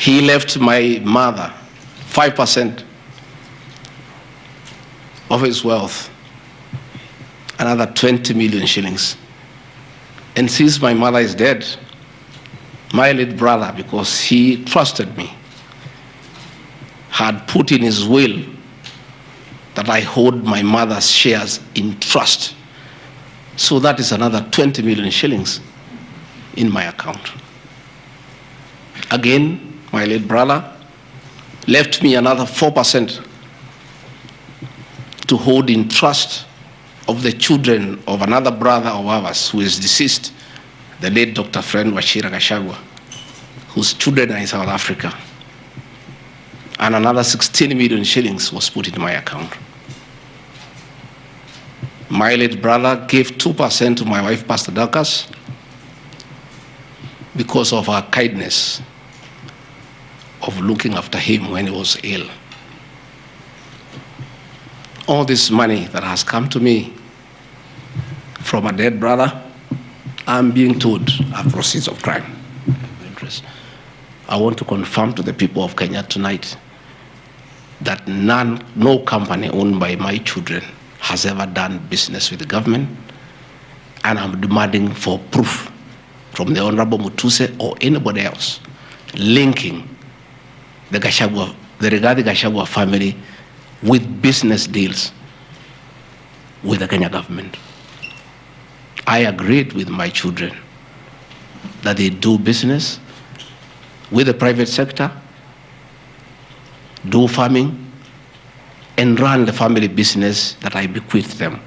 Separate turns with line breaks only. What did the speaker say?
He left my mother 5% of his wealth, another 20 million shillings. And since my mother is dead, my late brother, because he trusted me, had put in his will that I hold my mother's shares in trust. So that is another 20 million shillings in my account. Again, my late brother left me another 4% to hold in trust of the children of another brother of ours who is deceased, the late Dr. Friend Wachira Gachagua, whose children are in South Africa. And another 16 million shillings was put in my account. My late brother gave 2% to my wife, Pastor Dorcas, because of her kindness of looking after him when he was ill. All this money that has come to me from a dead brother, I'm being told are proceeds of crime. I want to confirm to the people of Kenya tonight that no company owned by my children has ever done business with the government, and I'm demanding for proof from the Honorable Mutuse or anybody else linking the Rigathi Gachagua family with business deals with the Kenya government. I agreed with my children that they do business with the private sector, do farming, and run the family business that I bequeathed them.